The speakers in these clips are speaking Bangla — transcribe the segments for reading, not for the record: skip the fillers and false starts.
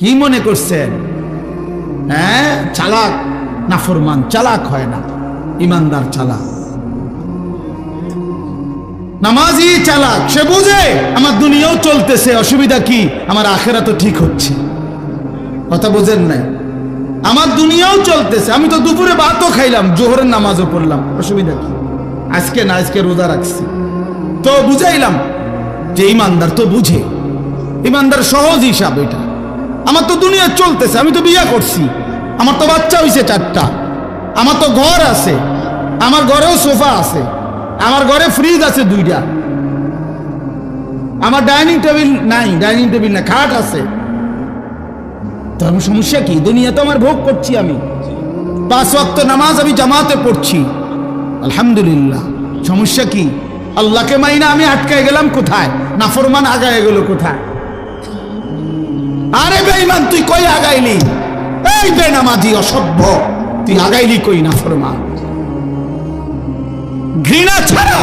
কি মনে করছেন? হ্যাঁ, চালাক নাফরমান চালাক হয় না, ইমানদার চালাক। নামাজি চালাক, সে বুঝে আমার দুনিয়াও চলতেছে, অসুবিধা কি, আমার আখেরাতও ঠিক হচ্ছে। কথা বোঝেন নাই? আমার দুনিয়াও চলতেছে, আমি তো দুপুরে ভাতও খাইলাম, জোহরের নামাজও পড়লাম, অসুবিধা কি? আজকে না, আজকে রোজা রাখছি, তো বুঝাইলাম যে ইমানদার তো বুঝে, ইমানদার সহজ হিসাব এটা। আমার তো দুনিয়া চলতেছে, আমি তো বিয়ে করছি, আমার তো বাচ্চা হইছে 4টা, আমার তো ঘর আছে, আমার ঘরেও সোফা আছে, আমার ঘরে ফ্রিজ আছে 2টা, আমার ডাইনিং টেবিল নাই, ডাইনিং টেবিল না, খাট আছে। তো আমার সমস্যা কি? দুনিয়া তো আমার ভোগ করছি, আমি 5 ওয়াক্ত নামাজ আমি জামাতে পড়ছি, আলহামদুলিল্লাহ। সমস্যা কি? আল্লাহকে মাইনা আমি আটকায় গেলাম কোথায়? নাফরমান আগায় গেল কোথায়? আরে বেঈমান, তুই কই আগাইলি? এই বেনামাজি অসভ্য, তুই আগাইলি কই? নাফরমান, ঘৃণা ছাড়া,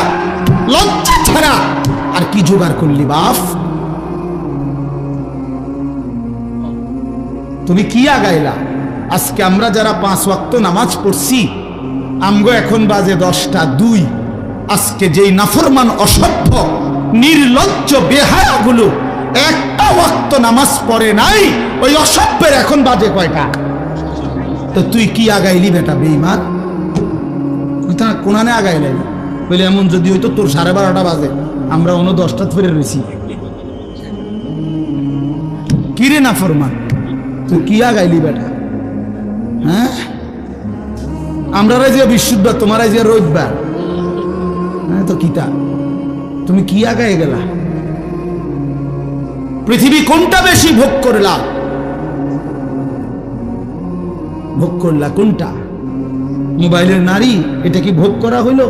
লজ্জা ছাড়া আর কি জোগাড় করলি বাপ? তুমি কি আগাইলা? আজকে আমরা যারা 5 ওয়াক্ত নামাজ পড়ছি, আমগো এখন বাজে 10টা 2। আজকে যেই নাফরমান অসভ্য নির্লজ্জ বেহায়াগুলো একটা ওয়াক্ত নামাজ পড়ে নাই, ওই অসভ্যের এখন বাজে কয়টা? তো তুই কি আগাইলি বেটা বেঈমান? কোনানে আগাইলাই বলে, এমন যদি হইতো তোর 12:30 বাজে, আমরা অন্য 10টা ফিরে রয়েছি। কিরে নাফরমান, তুই কি আগাইলি বেটা? হ্যাঁ, আমরা যে বিশুদ্ধ, তোমার যে রোববার, হ্যাঁ তো কিতা, তুমি কি আগায় গেলা? পৃথিবী কোনটা বেশি ভোগ করলা? ভোগ করলা কোনটা? মোবাইলের নারী, এটা কি ভোগ করা হইল?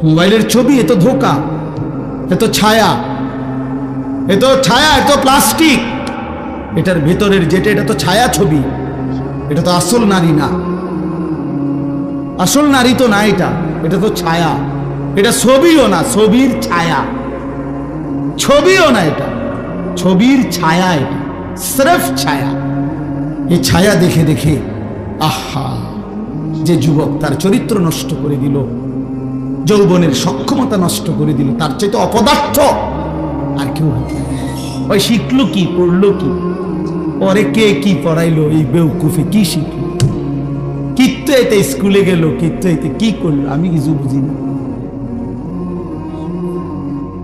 মোবাইলের ছবি, এ তো ধোকা, এ তো ছায়া, এ তো ছায়া, এ তো প্লাস্টিক, এটার ভেতরের যেটা, এটা তো ছায়া ছবি, এটা তো আসল নারী না, আসল নারী তো না, এটা তো ছায়া, এটা ছবিও না, ছবির ছায়া, ছবিও না, এটা ছবির ছায়া, এটা স্রেফ ছায়া। এই ছায়া দেখে দেখে আহা, যে যুবক তার চরিত্র নষ্ট করে দিল, যৌবনের সক্ষমতা নষ্ট করে দিল, তার চাইতে অপদার্থ আর কেউ হতে। ওই শিখলো কি, পড়লো কি, পরে কে কি পড়াইলো, এই বেউকুফে কি শিখলো, কিত্ত এতে স্কুলে গেল, কিত্ত এতে কি করলো, আমি কিছু বুঝি না।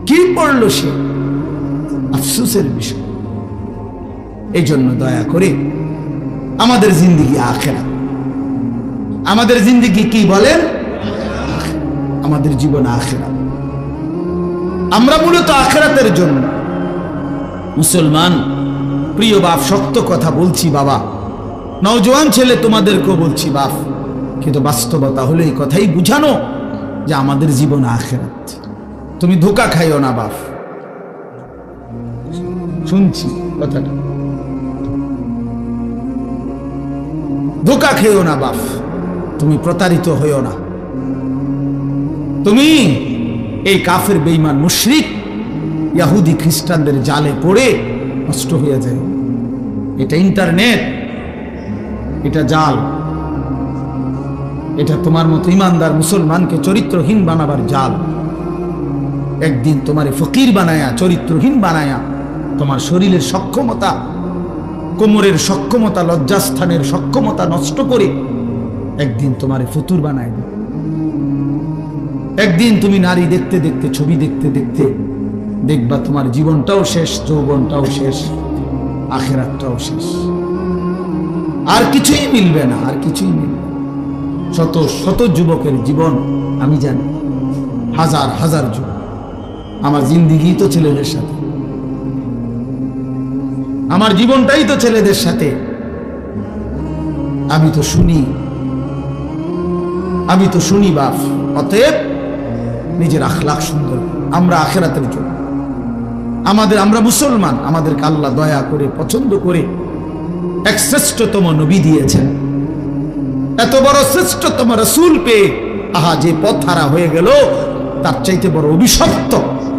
কি পড়লো সে? আফসোসের বিষয়। এই জন্য দয়া করে আমাদের জিন্দেগি আখেরাত, আমাদের জিন্দেগি কি বলেন? আমাদের জীবন আখেরাত। আমরা মূলত আখেরাতের জন্য মুসলমান। প্রিয় বাপ, শক্ত কথা বলছি বাবা, নওজোয়ান ছেলে তোমাদেরকেও বলছি বাপ, কিন্তু বাস্তবতা হলো এই কথাই বুঝানো যে আমাদের জীবন আখেরাত। তুমি ধোঁকা খাইও না বাপ, শুনছি কথাটা, ধোঁকা খেও না বাপ, তুমি প্রতারিত হইও না। তুমি এই কাফের বেঈমান মুশরিক ইহুদি খ্রিস্টানদের জালে পড়ে নষ্ট হয়ে যায়। এটা ইন্টারনেট, এটা জাল, এটা তোমার মতো ইমানদার মুসলমানকে চরিত্রহীন বানাবার জাল। একদিন তোমারে ফকির বানায়া, চরিত্রহীন বানায়া, তোমার শরীরের সক্ষমতা, কোমরের সক্ষমতা, লজ্জাস্থানের সক্ষমতা নষ্ট করে একদিন তোমারে ফতুর বানায় দেবে। একদিন তুমি নারী দেখতে দেখতে, ছবি দেখতে দেখতে দেখবা তোমার জীবনটাও শেষ, যৌবনটাও শেষ, আখেরাতটাও শেষ, আর কিছুই মিলবে না, আর কিছুই মিলবে। শত শত যুবকের জীবন আমি জানি, হাজার হাজার যুবক। আমার জিন্দিগি তো ছেলেদের সাথে, আমার জীবনটাই তো ছেলেদের সাথে। আমি তো শুনি বাপ। অতএব নিজের আখলাক সুন্দর, আমরা আখেরাতের জন্য, আমরা মুসলমান, আমাদেরকে আল্লাহ দয়া করে পছন্দ করে এক শ্রেষ্ঠতম নবী দিয়েছেন। এত বড় শ্রেষ্ঠতম রাসূল পেয়ে আহা, যে পথ হারা হয়ে গেল, তার চাইতে বড় অভিশপ্ত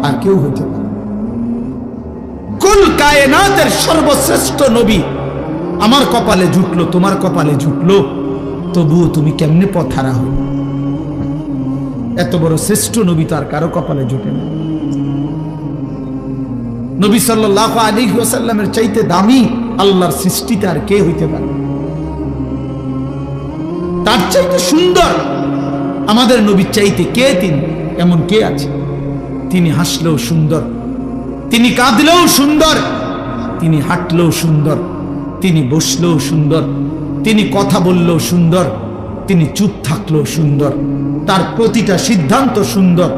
আর কেউ হতে পারে। কুল কায়নাতের সর্বশ্রেষ্ঠ নবী আমার কপালে জুটলো, তোমার কপালে জুটলো, তবুও তুমি কেমনে পথহারা হই? এত বড় শ্রেষ্ঠ নবী তো আর কারো কপালে জুটে না। নবী সাল্লাল্লাহু আলাইহি ওয়াসাল্লামের চাইতে দামি আল্লাহর সৃষ্টিতে আর কে হইতে পারে? তার চাইতে সুন্দর আমাদের নবীর চাইতে কে তিনি? এমন কে আছে? তিনি হাসলেও সুন্দর, তিনি কাঁদলেও সুন্দর, তিনি হাঁটলেও সুন্দর, তিনি বসলেও সুন্দর, তিনি কথা বললেও সুন্দর, তিনি চুপ থাকলেও সুন্দর, তার প্রতিটা সিদ্ধান্ত সুন্দর,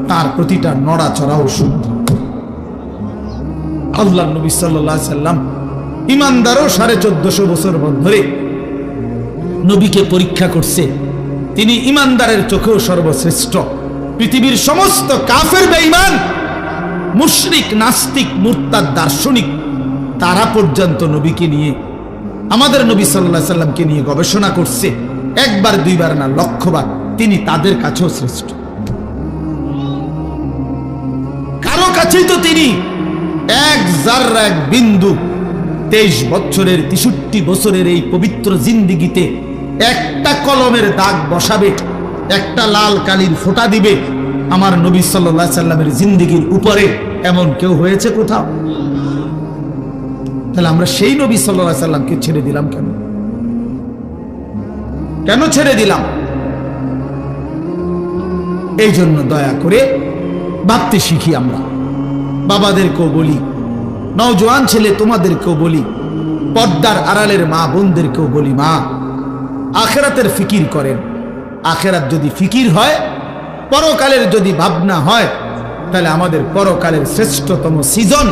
তার প্রতিটা নড়াচড়াও সুন্দর। আল্লাহ নবী সাল্লাল্লাহু আলাইহি সাল্লাম ইমানদারও 1450 বছর ধরে নবীকে পরীক্ষা করছে। তিনি ইমানদারের চোখেও সর্বশ্রেষ্ঠ। পৃথিবীর সমস্ত কাফের বেঈমান, মুশরিক, নাস্তিক, মুরতাদ, দার্শনিক তারা পর্যন্ত নবীকে নিয়ে, আমাদের নবী সাল্লাল্লাহু আলাইহি সাল্লামকে নিয়ে গবেষণা করছে, একবার দুইবার না, লক্ষবার। তিনি তাদের কাছেও শ্রেষ্ঠ। কারো কাছেই তো তিনি এক জাররা, এক বিন্দু 23 বছরের 63 বছরের এই পবিত্র জিন্দেগিতে একটা কলমের দাগ বসাবে, একটা লাল কালির ফোঁটা দিবে আমার নবী সাল্লাল্লাহু আলাইহি সাল্লামের জিন্দেগির উপরে, এমন কেউ হয়েছে কোথাও? তাহলে আমরা সেই নবী সাল্লাল্লাহু আলাইহি সাল্লামকে ছেড়ে দিলাম কেন? কেন ছেড়ে দিলাম? এই জন্য দয়া করে ভাবতে শিখি। আমরা বাবাদেরকেও বলি, নওজোয়ান ছেলে তোমাদেরকেও বলি, পর্দার আড়ালের মা বোনদেরকেও বলি, মা আখিরাতের ফিকির করেন। আখিরাত যদি ফিকির হয়, পরকালের যদি ভাবনা হয়, তাহলে আমাদের পরকালের শ্রেষ্ঠতম সিজন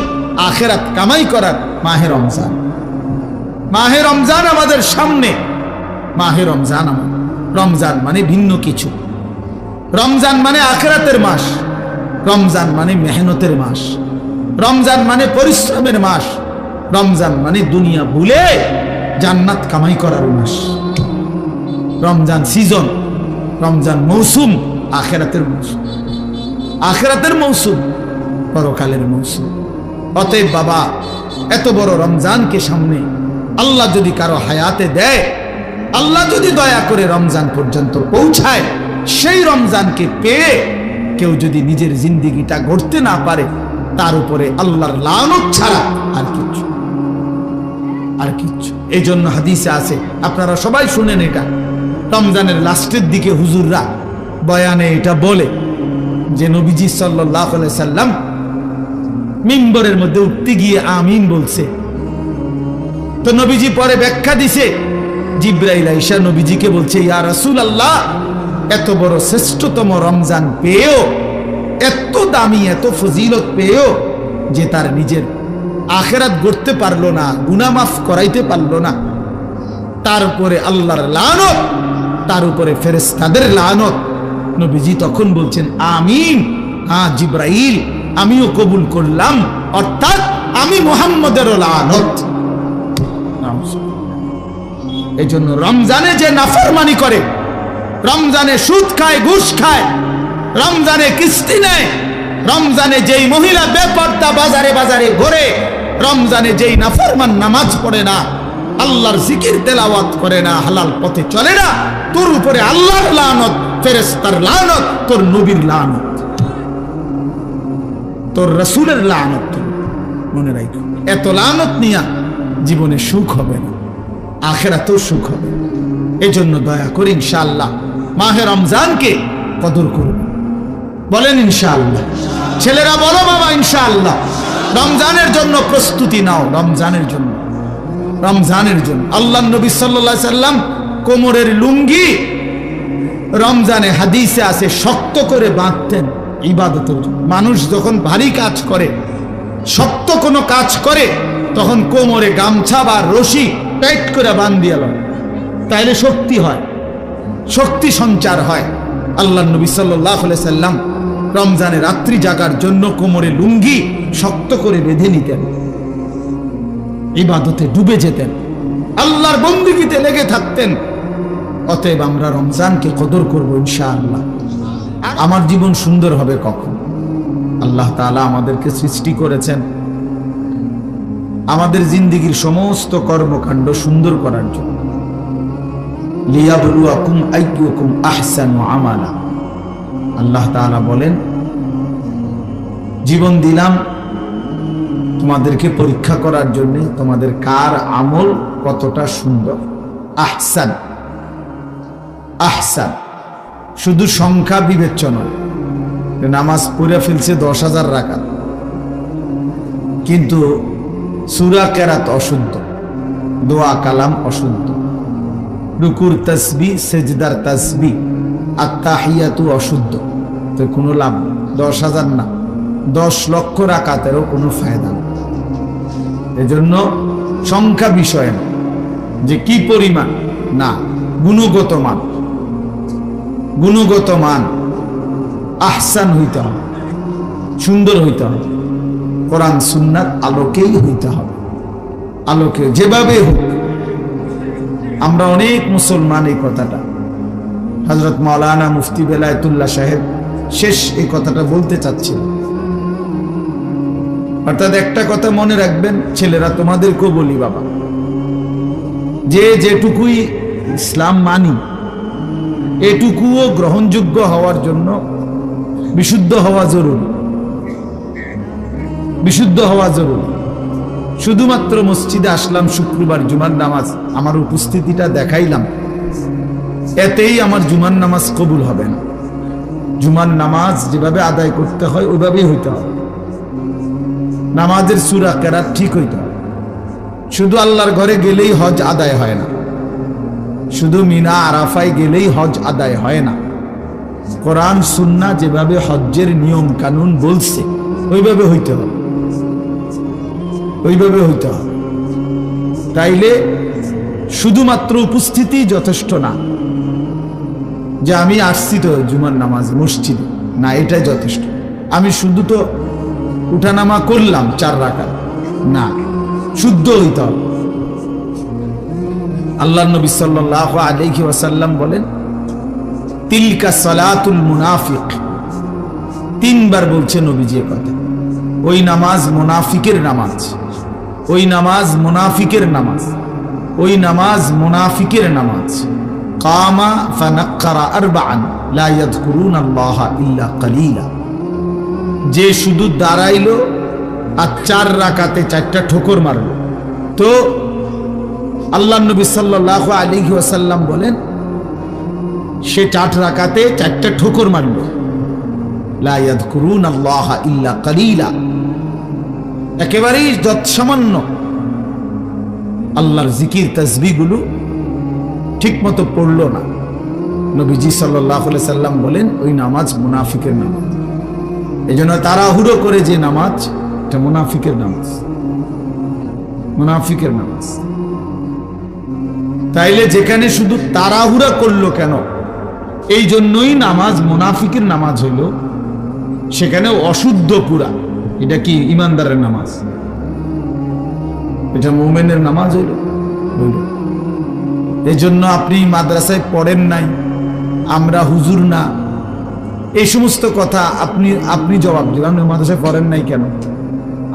আখিরাত কামাই করার মাহে রমজান। মাহে রমজান আমাদের সামনে। মাহে রমজান রমজান মানে ভিন্ন কিছু। রমজান মানে আখিরাতের মাস, রমজান মানে মেহনতের মাস, রমজান মানে পরিশ্রমের মাস, রমজান মানে দুনিয়া ভুলে জান্নাত কামাই করার মাস। রমজান সিজন, রমজান মৌসুম, আখিরাতের মৌসুম, আখিরাতের মৌসুম, পরকালের মৌসুম। অতএব বাবা, এত বড় রমজানকে সামনে আল্লাহ যদি কারো হায়াতে দেয়, আল্লাহ যদি দয়া করে রমজান পর্যন্ত পৌঁছায়, সেই রমজানকে পেয়ে কেউ যদি নিজের জিন্দেগিটা গড়তে না পারে, তার উপরে আল্লাহর লানত ছাড়া আর কিচ্ছু, আর কিচ্ছু। এই জন্য হাদিসে আছে, আপনারা সবাই শুনেন, এটা রমজানের লাস্টের দিকে হুজুররা বয়ানে এটা বলে যে নবীজি সাল্লাল্লাহু আলাইহি সাল্লাম মিম্বরের মধ্যে উঠতে গিয়ে আমিন বলছে। তো নবীজি পরে ব্যাখ্যা দিছে, জিবরাইল আইসা নবীজিকে বলছে, ইয়া রাসূলুল্লাহ, এত বড় শ্রেষ্ঠতম রমজান পেয়েও, এত দামি, এত ফজিলত পেয়েও যে তার নিজের আখিরাত গড়তে পারলো না, গুনাহ মাফ করাইতে পারলো না, তার উপরে আল্লাহর লানত, তার উপরে ফেরেশতাদের লানত। নবীজি তখন বলছেন আমিন, হ্যাঁ জিবরাইল, আমিও কবুল করলাম, অর্থাৎ আমি মুহাম্মদেরও লানত। এই জন্য রমজানে যে নাফরমানি করে, রমজানে সুদ খায়, ঘুষ খায়, রমজানে কিস্তি নেয়, রমজানে যেই মহিলা বেপর্দা বাজারে বাজারে ঘোরে, রমজানে যেই নাফরমান নামাজ পড়ে না, আল্লাহর জিকির তেলাওয়াত করে না, হালাল পথে চলে না, তোর উপরে আল্লাহর লানত, ফেরেশতার লানত, তোর নবীর লানত, তোর রাসূলের লানত। মনে রাখো, এত লানত নিয়া জীবনে সুখ হবে না, আখিরাতেও সুখ হবে। এই জন্য দয়া করে ইনশাআল্লাহ মাহে রমজানকে কদর করুন। বলেন ইনশাআল্লাহ। ছেলেরা বলো বাবা ইনশাআল্লাহ। রমজানের জন্য প্রস্তুতি নাও, রমজানের জন্য, রমজানের জন্য। আল্লাহর নবী সাল্লাল্লাহু আলাইহি সাল্লাম কোমরের লুঙ্গি রমজানে হাদিসে আছে শক্ত করে বাঁধতেন ইবাদতের জন্য। মানুষ যখন ভারী কাজ করে, শক্ত কোনো কাজ করে, তখন কোমরে গামছা বা রশি টাইট করে বাঁধিয়ে লয়, তাইলে শক্তি হয়, শক্তি সঞ্চার হয়। আল্লাহর নবী সাল্লাল্লাহু আলাইহি সাল্লাম রমজানে রাত্রি জাগার জন্য কোমরে লুঙ্গি শক্ত করে বেঁধে নিতেন, ইবাদতে ডুবে যেতেন, আল্লাহর বন্দেগীতে লেগে থাকতেন। অতএব আমরা রমজানকে কদর করব ইনশাআল্লাহ। আমার জীবন সুন্দর হবে কখন? আল্লাহ তাআলা আমাদেরকে সৃষ্টি করেছেন আমাদের জিন্দেগীর সমস্ত কর্মকাণ্ড সুন্দর করার জন্য। লিয়াবলুয়াকুম আইয়ুকুম আহসানু আমালা। আল্লাহ তাআলা বলেন, জীবন দিলাম তোমাদেরকে পরীক্ষা করার জন্য, তোমাদের কার আমল কতটা সুন্দর। আহসান, আহসান শুধু সংখ্যা বিবেচ্য নয়। নামাজ পড়ে ফেলছে 10,000 রাকাত, কিন্তু সূরা কেরাত অশুদ্ধ, দোয়া কালাম অশুদ্ধ, রুকুর তাসবিহ, সেজদার তাসবিহ, আত্তাহিয়াতু অশুদ্ধ, তো কোনো লাভ নেই। 10,000 না, 10 লক্ষ রাকাতেরও কোনো ফায়দা নেই। এজন্য সংখ্যা বিষয় না, যে কি পরিমাণ, না, গুণগত মান, গুণগত মান আহসান হইতে হবে, সুন্দর হইতে হবে, কোরআন সুন্নাত আলোকেই হইতে হবে, আলোকে যেভাবে হোক। আমরা অনেক মুসলমান এই কথাটা, হযরত মাওলানা মুফতি বেলায়েতুল্লাহ সাহেব শেষ এই কথাটা বলতে চাচ্ছিল। অর্থাৎ একটা কথা মনে রাখবেন ছেলেরা, তোমাদেরকেও বলি বাবা, যে যেটুকুই ইসলাম মানি এটুকুও গ্রহণযোগ্য হওয়ার জন্য বিশুদ্ধ হওয়া জরুরি, বিশুদ্ধ হওয়া জরুরি। শুধুমাত্র মসজিদে আসলাম শুক্রবার জুমার নামাজ, আমার উপস্থিতিটা দেখাইলাম, এতেই আমার জুমার নামাজ কবুল হবে না। জুমার নামাজ যেভাবে আদায় করতে হয় ওইভাবেই হইতে হবে। নামাজের সূরা কেরাত ঠিক হইতে হবে। শুধু আল্লাহর ঘরে গেলেই হজ আদায় হয় না, শুধু মিনা আরাফায় গেলেই হজ আদায় হয় না। কোরআন সুন্নাহ যেভাবে হজ্জের নিয়ম কানুন বলছে ওইভাবে হইতে হবে, ওইভাবে হইতে হবে। তাইলে শুধুমাত্র উপস্থিতি যথেষ্ট না, যে আমি আসছি তো জুমার নামাজ মসজিদে, না, এটাই যথেষ্ট। আমি শুধু তো উঠানামা করলাম 4 রাকাত, না, শুদ্ধ হইতে হবে। আল্লাহ নবী সাল্লাল্লাহু আলাইহি ওয়াসাল্লাম বলেন, তিলকা সালাতুল মুনাফিক। 3 বার বলছে নবীজি এই কথা। ওই নামাজ মুনাফিকের নামাজ, ওই নামাজ মুনাফিকের নামাজ, ওই নামাজ মুনাফিকের নামাজ। কামা ফানাক্কারা আরবাআন লা ইয়াযকুরুনাল্লাহা ইল্লা কালিলা। যে শুধু দাঁড়াইলো আর 4 রাকাতে 4টা ঠোকর মারলো, তো আল্লাহ নবী সাল্লাল্লাহু আলাইহি ওয়াসাল্লাম বলেন, সে 4 রাকাতে 4টা ঠোকর মারল। লা ইয়াযকুরুনাল্লাহা ইল্লা কালিলা, একেবারেই যৎসামান্য আল্লাহর জিকির তাসবিহগুলো ঠিক মতো পড়লো না। নবীজি সাল্লাল্লাহু আলাইহি সাল্লাম বলেন, ওই নামাজ মুনাফিকের নামাজ। এজন্য তাড়াহুড়ো করে যে নামাজ, এটা মুনাফিকের নামাজ, মুনাফিকের নামাজ। তাইলে যেখানে শুধু তাড়াহুড়া করলো কেন, এই জন্যই নামাজ মুনাফিকের নামাজ হইল। সেখানে অশুদ্ধ পুরা, এটা কি ইমানদারের নামাজ? এটা মুমিনের নামাজ হইল। এই জন্য আপনি মাদ্রাসায় পড়েন নাই, আমরা হুজুর না, এই সমস্ত কথা আপনি জবাব দিবেন। আপনি মাদ্রাসায় পড়েন নাই কেন,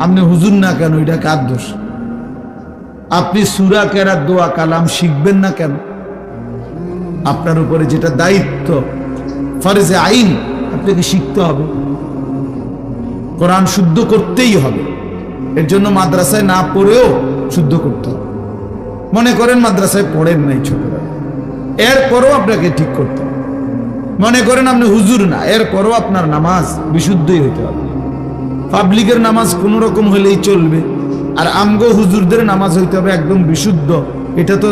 আপনি হুজুর না কেন, এটা কার দোষ? আপনি সূরা কেরাত দোয়া কালাম শিখবেন না কেন? আপনার উপরে যেটা দায়িত্ব, ফরজে আইন, আপনাকে শিখতে হবে। কোরআন শুদ্ধ করতেই হবে। এর জন্য মাদ্রাসায় না পড়েও শুদ্ধ করতে হবে। মনে করেন মাদ্রাসায় পড়েন নাই ছোটবেলা, এরপরও আপনাকে ঠিক করতে হবে। মনে করেন আপনি হুজুর না, এরপরও আপনার নামাজ বিশুদ্ধই হইতে হবে। পাবলিকের নামাজ কোন রকম হলেই চলবে, আর আমগো হুজুরদের নামাজ হইতে হবে একদম বিশুদ্ধ। এটা তো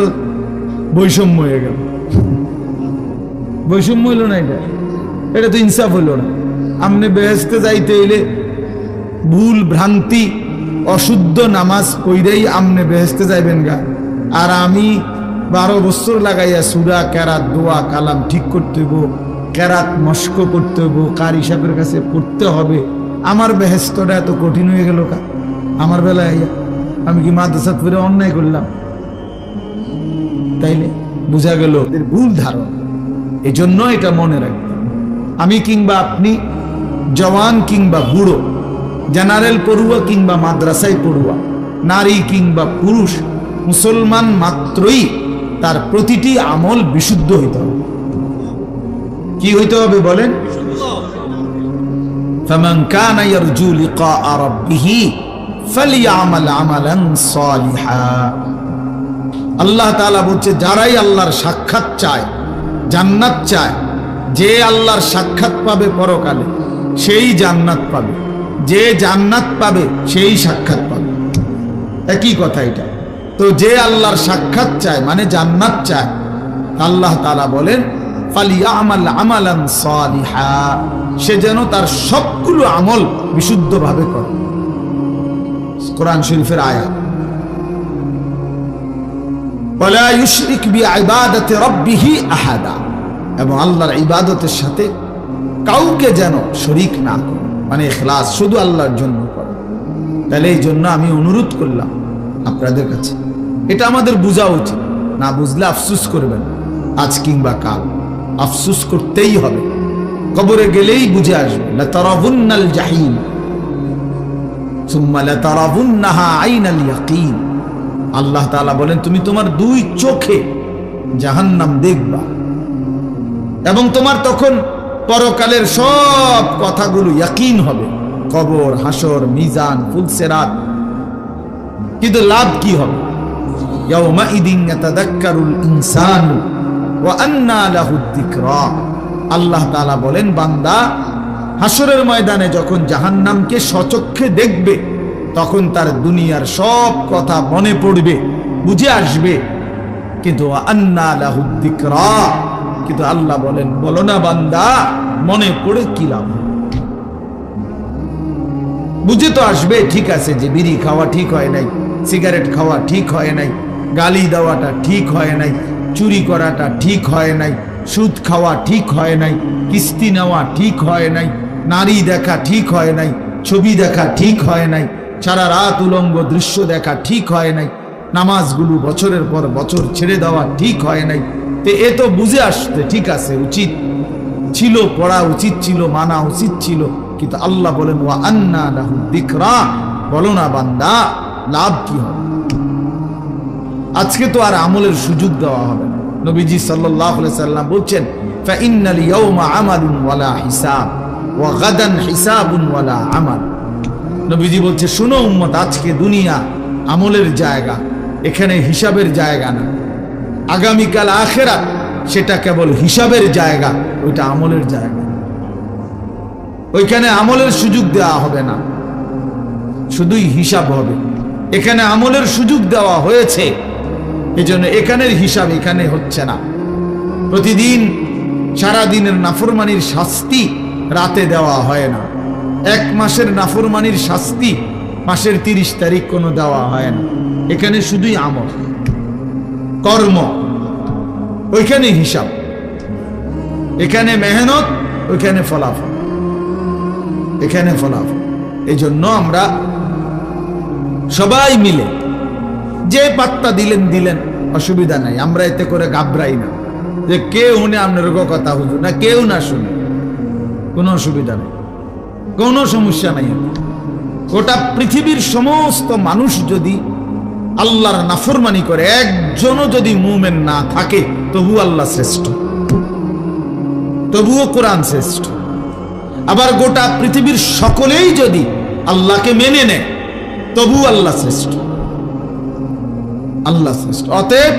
বৈষম্য হয়ে গেল। বৈষম্য হইল না, এটা তো ইনসাফ হইল না। আপনি বেহেশতে যাইতে হইলে ভুল ভ্রান্তি অশুদ্ধ নামাজ পড়েই আপনি বেহেশতে যাইবেন গা, আর আমি 12 বছর লাগাইয়া সূরা কেরাত দোয়া কালাম ঠিক করতে হইব, কেরাত মস্ক করতে হইব, কারি সাহেবের কাছে পড়তে হবে। আমার বেহেশতটা এত কঠিন হয়ে গেল কা আমার বেলায় আইয়া? আমি কি মাদ্রাসা পড়ে অন্যায় করলাম? তাইলে বোঝা গেল এদের ভুল ধারণা। এই জন্য এটা মনে রাখবেন, আমি কিংবা আপনি, জওয়ান কিংবা বুড়ো, জেনারেল পড়ুয়া কিংবা মাদ্রাসায় পড়ুয়া, নারী কিংবা পুরুষ, মুসলমান মাত্রই তার প্রতিটি আমল বিশুদ্ধ হইতে হবে। কি হইতে হবে বলেন? ফামান কানা ইয়ারজু লিকা রাব্বিহি ফালইআমাল আমালান সালিহা। আল্লাহ তাআলা বলছে, যারাই আল্লাহর সাক্ষাৎ চায়, জান্নাত চায়, যে আল্লাহর সাক্ষাৎ পাবে পরকালে সেই জান্নাত পাবে, যে জান্নাত পাবে সেই সাক্ষাৎ পাবে। একই কথা এটা। তো যে আল্লাহর সাক্ষাৎ চায় মানে জান্নাত চায়, আল্লাহ তাআলা বলেন ফালিয়ামাল আমালান সালিহা, সে যেন তার সবগুলো আমল বিশুদ্ধভাবে করে। কোরআন শরীফের আয়াত। ওয়ালা ইউশরিক বিইবাদাতি রাব্বিহি আহাদা, এবং আল্লাহর ইবাদতের সাথে কাউকে যেন শরীক না করে, মানে ইখলাস, শুধু আল্লাহর জন্য করে। তাহলে এই জন্য আমি অনুরোধ করলাম আপনাদের কাছে, এটা আমাদের বোঝা উচিত। না বুঝলে আফসোস করবেন, আজ কিংবা কাল আফসোস করতেই হবে। কবরে গেলেই বুঝে আসবে। লাতারাবুন্নাল জাহিম সুম্মা লাতারাবুন্নাহা আইনাল ইয়াকিন। আল্লাহ তাআলা বলেন, তুমি তোমার দুই চোখে জাহান্নাম দেখবা, এবং তোমার তখন পরকালের সব কথাগুলো ইয়াকিন হবে, কবর, হাসর, মিজান, ফুলসিরাত। কিন্তু লাভ কি হবে? ইয়াউমাইদিন ইয়াতাযাক্কারুল ইনসানু ওয়া আন্না লাহুদ যিকরা। আল্লাহ তাআলা বলেন, বান্দা হাসরের ময়দানে যখন জাহান্নামকে স্বচক্ষে দেখবে, তখন তার দুনিয়ার সব কথা মনে পড়বে, বুঝে আসবে। কিন্তু ওয়া আন্না লাহুদ যিকরা, কিন্তু আল্লাহ বলেন, বলো না বান্দা, মনে পড়ে কি লাভ? বুঝে তো আসবে, ঠিক আছে, যে বিড়ি খাওয়া ঠিক হয় নাই, সিগারেট খাওয়া ঠিক হয় নাই, গালি দেওয়াটা ঠিক হয় নাই, চুরি করাটা ঠিক হয় নাই, সুদ খাওয়া ঠিক হয় নাই, কিস্তি নেওয়া ঠিক হয় নাই, নারী দেখা ঠিক হয় নাই, ছবি দেখা ঠিক হয় নাই, সারা রাত উলঙ্গ দৃশ্য দেখা ঠিক হয় নাই, নামাজগুলো বছরের পর বছর ছেড়ে দেওয়া ঠিক হয় নাই। তো এ তো বুঝে আসতে ঠিক আছে, উচিত ছিল, পড়া উচিত ছিল, মানা উচিত ছিল। কিন্তু আল্লাহ বলেন, ওয়া আন্না লাহু যিকরা, বলো না বান্দা, লাভ কি হবে? আজকে তো আর আমলের সুযোগ দেওয়া হবে না। নবীজি সাল্লাল্লাহু আলাইহি সাল্লাম বলছেন, ফা ইন্নাল ইয়াওমা আমালুন ওয়ালা হিসাব ওয়া গাদান হিসাবুন ওয়ালা আমাল। নবীজি বলছে, শোনো উম্মত, আজকে দুনিয়া আমলের জায়গা, এখানে হিসাবের জায়গা না। আগামীকাল আখিরাত, সেটা কেবল হিসাবের জায়গা, ওইটা আমলের জায়গা। ওইখানে আমলের সুযোগ দেওয়া হবে না, শুধুই হিসাব হবে। এখানে আমলের সুযোগ দেওয়া হয়েছে, এজন্য এখানের হিসাব এখানে হচ্ছে না। প্রতিদিন সারা দিনের নাফরমানির শাস্তি রাতে দেওয়া হয় না। এক মাসের নাফরমানির শাস্তি মাসের 30 তারিখ কোনো দেওয়া হয় না। এখানে শুধুই আমল, কর্ম, ওইখানে হিসাব। এখানে মেহনত, ওইখানে ফলাফল, এখানে ফলাফল। এই জন্য আমরা সবাই মিলে যে পাত্তা দিলেন দিলেন, অসুবিধা নাই। আমরা এতে করে ঘাবড়াই না যে কেউ শুনে আপনার কথা হুজুর না, কেউ না শুনে, কোনো অসুবিধা নেই, কোনো সমস্যা নাই। গোটা পৃথিবীর সমস্ত মানুষ যদি আল্লাহর নাফরমানি করে, একজনও যদি মুমিন না থাকে, তবু আল্লাহ শ্রেষ্ঠ, তবুও কোরআন শ্রেষ্ঠ। আবার গোটা পৃথিবীর সকলেই যদি আল্লাহকে মেনে নেয়, তবু আল্লাহ শ্রেষ্ঠ, আল্লাহ শ্রেষ্ঠ। অতএব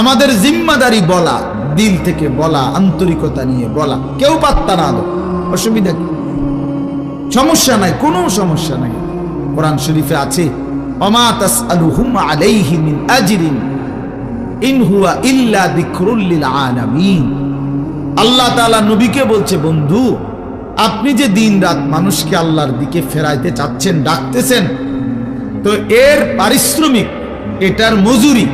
আমাদের জিম্মাদারি বলা, দিল থেকে বলা, আন্তরিকতা নিয়ে বলা, কেউ পাত্তা না দাও, অসুবিধা কি? সমস্যা নাই, কোনো সমস্যা নাই। কোরআন শরীফে আছে, ওমা তাসআলুহুম আলাইহি মিন আজরিন ইন হুয়া ইল্লা যিকরুল লিল আলামিন। আল্লাহ তাআলা নবীকে বলছে, বন্ধু, আপনি যে দিন রাত মানুষকে আল্লাহর দিকে ফেরাইতে চাচ্ছেন, ডাকতেছেন, তো এর পারিশ্রমিক, এটার মজুরি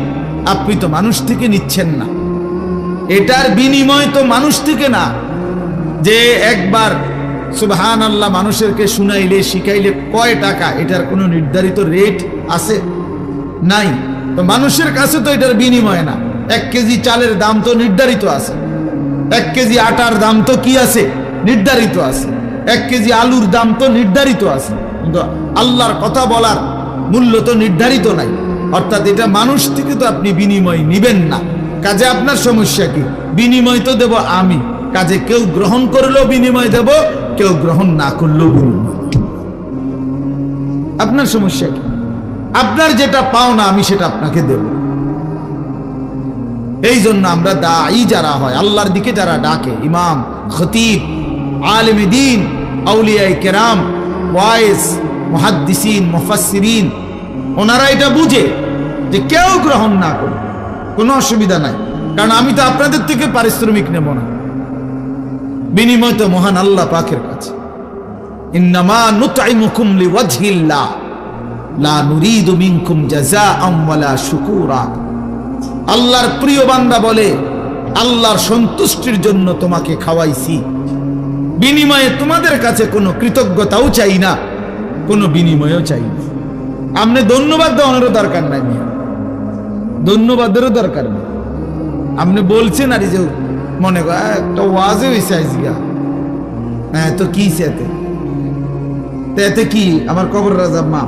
আপনি তো মানুষ থেকে নিচ্ছেন না। এটার বিনিময় তো মানুষ থেকে না, যে একবার সুবহানাল্লাহ মানুষেরকে শুনাইলে, শিখাইলে কয় টাকা, এটার কোনো নির্ধারিত রেট আছে? নাই। তো মানুষের কাছে তো এটার বিনিময় না। 1 কেজি চালের দাম তো নির্ধারিত আছে, 1 কেজি আটার দাম তো কি আছে? নির্ধারিত আছে। 1 কেজি আলুর দাম তো নির্ধারিত আছে। কিন্তু আল্লাহর কথা বলার মূল্য তো নির্ধারিত নাই, অর্থাৎ এটা মানুষ থেকে তো আপনি বিনিময় নিবেন না। কাজে আপনার সমস্যা কি? বিনিময় তো দেব আমি, কাজে কেউ গ্রহণ করলেও বিনিময় দেব, কেউ গ্রহণ না করলেও বিনিময়। আপনার সমস্যা কি? আপনার যেটা পাও না আমি সেটা আপনাকে দেব। এই জন্য আমরা দাঈ যারা হয়, আল্লাহর দিকে যারা ডাকে, ইমাম, খতিব, আলেমে দ্বীন, আউলিয়ায়ে কেরাম, ওয়াইজ, মুহাদ্দিসিন, মুফাসসিরিন, ওনারা এটা বুঝে যে কেউ গ্রহণ না করে কোনো অসুবিধা নাই, কারণ আমি তো আপনাদের থেকে পারিশ্রমিক নেব না, বিনিময় তো মহান আল্লাহ পাকের কাছে। ইন্নামা নুতঈমুকুম লিওয়াজহিল্লাহ লা নুরিদু মিনকুম জাযাআন ওয়ালা শুকুরা। আল্লাহর প্রিয় বান্দা বলে, আল্লাহর সন্তুষ্টির জন্য তোমাকে খাওয়াইছি, বিনিময়ে তোমাদের কাছে কোনো কৃতজ্ঞতাও চাই না, কোনো বিনিময়ও চাই না। আপনি ধন্যবাদ দেওয়ারও দরকার নাই, ধন্যবাদেরও দরকার নেই। আপনি বলছেন আর যে মনে কর একটা ওয়াজে হয়েছে আজকে, হ্যাঁ তো কি এতে কি আমার কবর রাজাব মা,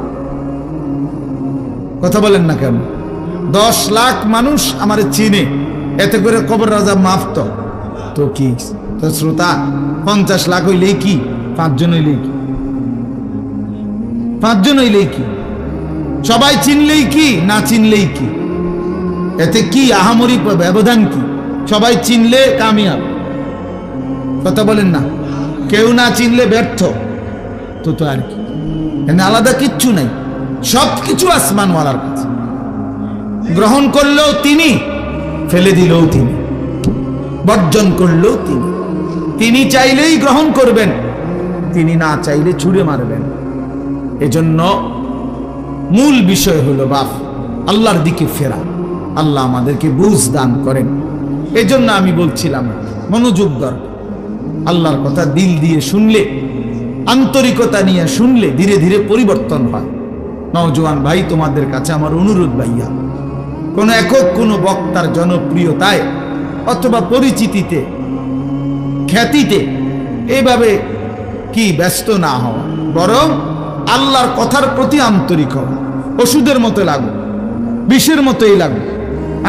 কথা বলেন না কেন? 10 লাখ মানুষ আমার চিনে, এতে করে কবর রাজাব মাফ তো কি? তো শ্রোতা 50 লাখ হইলেই কি? 5 জন হইলেই কি? 5 জন হইলেই কি? সবাই চিনলেই কি, না চিনলেই কি? এতে কি আহামরি ব্যবধান কি? সবাই চিনলে কামিয়াব, কথা বলেন না? কেউ না চিনলে ব্যর্থ, তো আর কি? এখানে আলাদা কিচ্ছু নাই, সবকিছু আসমানওয়ালার কাছে। গ্রহণ করলেও তিনি, ফেলে দিলেও তিনি, বর্জন করলেও তিনি। তিনি চাইলেই গ্রহণ করবেন, তিনি না চাইলে ছুঁড়ে মারবেন। এজন্য মূল বিষয় হলো বাপ আল্লাহর দিকে ফেরা। আল্লাহ আমাদেরকে বুঝ দান করেন। এজন্য আমি বলছিলাম মনোযোগ দরকার। আল্লাহর কথা দিল দিয়ে শুনলে, আন্তরিকতা নিয়ে শুনলে ধীরে ধীরে পরিবর্তন হয়। নওজোয়ান ভাই, তোমাদের কাছে আমার অনুরোধ, ভাইয়া, কোন একক কোন বক্তার জনপ্রিয়তায় অথবা পরিচিতিতে, খ্যাতিতে এইভাবে কি ব্যস্ত না হওয়া, বরং আল্লাহর কথার প্রতি আন্তরিক হওয়া। ওষুধের মতো লাগো, বিষের মতোই লাগো,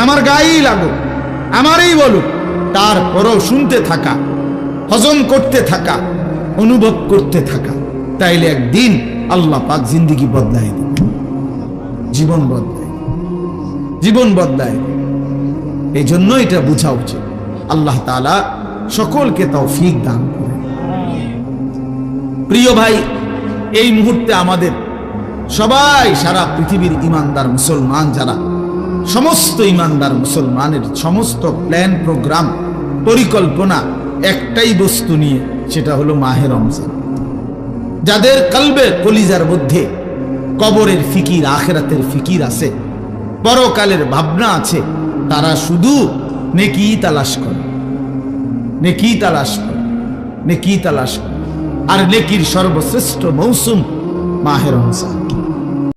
আমার গায়েই লাগো, আমারই বলুক, তারপরও শুনতে থাকা, হজম করতে থাকা, অনুভব করতে থাকা। তাইলে একদিন আল্লাহ পাক জিন্দেগি বদলায় দেবে, জীবন বদলায়, জীবন বদলায়। এই জন্য এটা বোঝা উচিত। আল্লাহ তাআলা সকলকে তৌফিক দান করেন। প্রিয় ভাই, এই মুহূর্তে আমাদের সবাই, সারা পৃথিবীর ইমানদার মুসলমান যারা, সমস্ত ইমানদার মুসলমানের সমস্ত প্ল্যান, প্রোগ্রাম, পরিকল্পনা একটাই বস্তু নিয়ে, সেটা হলো মাহে রমজান। যাদের কলবে, কলিজার মধ্যে কবরের ফিকির, আখিরাতের ফিকির আছে, পরকালের ভাবনা আছে, তারা শুধু নেকি তালাশ করে, নেকি তালাশ করে, নেকি তালাশ করে। আর নেকির সর্বশ্রেষ্ঠ মৌসুম মাহে রমজান।